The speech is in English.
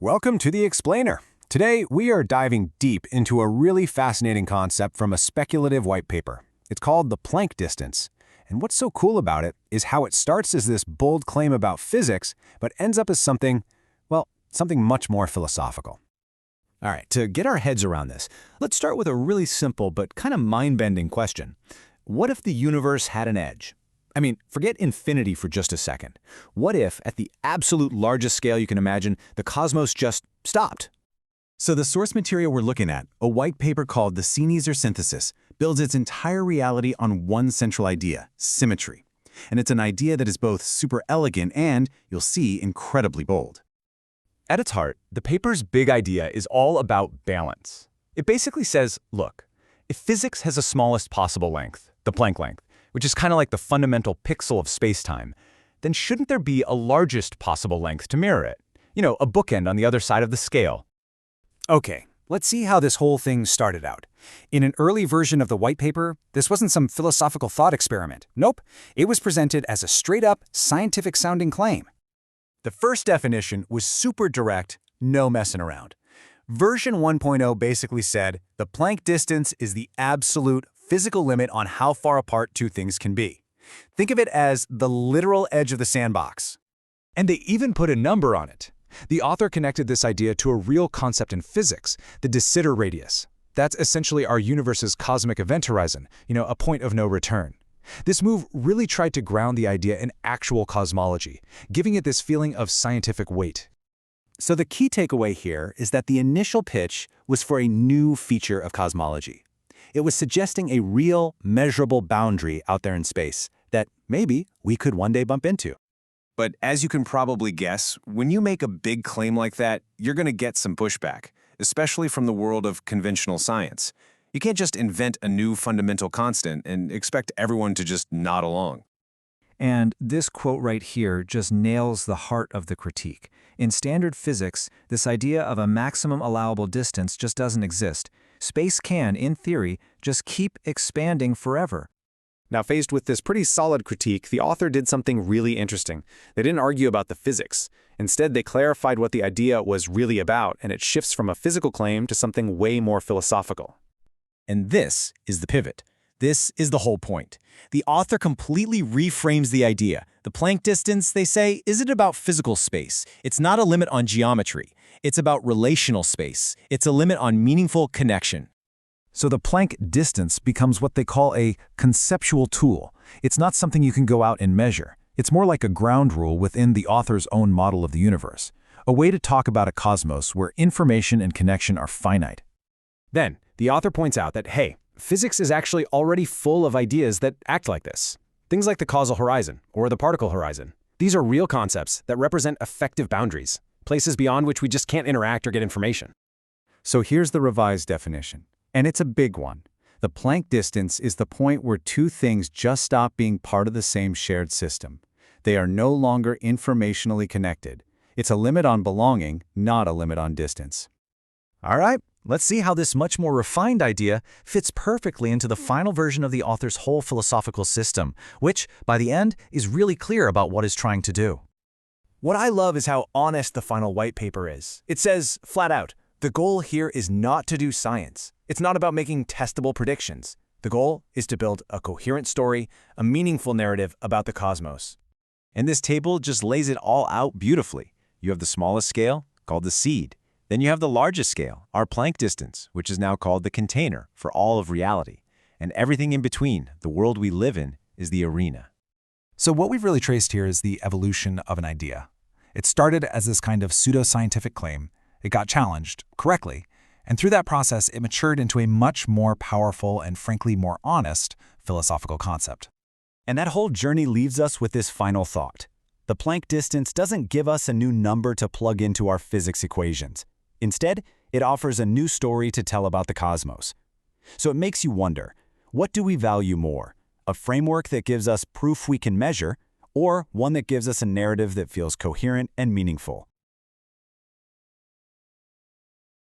Welcome to The Explainer. Today, we are diving deep into a really fascinating concept from a speculative white paper. It's called the Planck distance. And what's so cool about it is how it starts as this bold claim about physics, but ends up as something much more philosophical. All right, to get our heads around this, let's start with a really simple but kind of mind-bending question. What if the universe had an edge? I mean, forget infinity for just a second. What if, at the absolute largest scale you can imagine, the cosmos just stopped? So the source material we're looking at, a white paper called the ceneezer synthesis, builds its entire reality on one central idea, symmetry. And it's an idea that is both super elegant and, you'll see, incredibly bold. At its heart, the paper's big idea is all about balance. It basically says, look, if physics has a smallest possible length, the Planck length, which is kind of like the fundamental pixel of space-time, then shouldn't there be a largest possible length to mirror it? You know, a bookend on the other side of the scale. Okay, let's see how this whole thing started out. In an early version of the white paper, this wasn't some philosophical thought experiment. Nope, it was presented as a straight-up, scientific-sounding claim. The first definition was super direct, no messing around. Version 1.0 basically said, the Planck distance is the absolute physical limit on how far apart two things can be. Think of it as the literal edge of the sandbox. And they even put a number on it. The author connected this idea to a real concept in physics, the de Sitter radius. That's essentially our universe's cosmic event horizon, a point of no return. This move really tried to ground the idea in actual cosmology, giving it this feeling of scientific weight. So the key takeaway here is that the initial pitch was for a new feature of cosmology. It was suggesting a real, measurable boundary out there in space that maybe we could one day bump into. But as you can probably guess, when you make a big claim like that, you're going to get some pushback, especially from the world of conventional science. You can't just invent a new fundamental constant and expect everyone to just nod along. And this quote right here just nails the heart of the critique. In standard physics, this idea of a maximum allowable distance just doesn't exist. Space can, in theory, just keep expanding forever. Now, faced with this pretty solid critique, the author did something really interesting. They didn't argue about the physics. Instead, they clarified what the idea was really about, and it shifts from a physical claim to something way more philosophical. And this is the pivot. This is the whole point. The author completely reframes the idea. The Planck distance, they say, isn't about physical space. It's not a limit on geometry. It's about relational space. It's a limit on meaningful connection. So the Planck distance becomes what they call a conceptual tool. It's not something you can go out and measure. It's more like a ground rule within the author's own model of the universe, a way to talk about a cosmos where information and connection are finite. Then, the author points out that, hey, physics is actually already full of ideas that act like this. Things like the causal horizon or the particle horizon. These are real concepts that represent effective boundaries, places beyond which we just can't interact or get information. So here's the revised definition, and it's a big one. The Planck distance is the point where two things just stop being part of the same shared system. They are no longer informationally connected. It's a limit on belonging, not a limit on distance. All right, let's see how this much more refined idea fits perfectly into the final version of the author's whole philosophical system, which, by the end, is really clear about what it's trying to do. What I love is how honest the final white paper is. It says, flat out, the goal here is not to do science. It's not about making testable predictions. The goal is to build a coherent story, a meaningful narrative about the cosmos. And this table just lays it all out beautifully. You have the smallest scale, called the seed. Then you have the largest scale, our Planck distance, which is now called the container for all of reality. And everything in between, the world we live in, is the arena. So what we've really traced here is the evolution of an idea. It started as this kind of pseudoscientific claim. It got challenged, correctly, and through that process, it matured into a much more powerful and frankly more honest philosophical concept. And that whole journey leaves us with this final thought. The Planck distance doesn't give us a new number to plug into our physics equations. Instead, it offers a new story to tell about the cosmos. So it makes you wonder, what do we value more? A framework that gives us proof we can measure, or one that gives us a narrative that feels coherent and meaningful?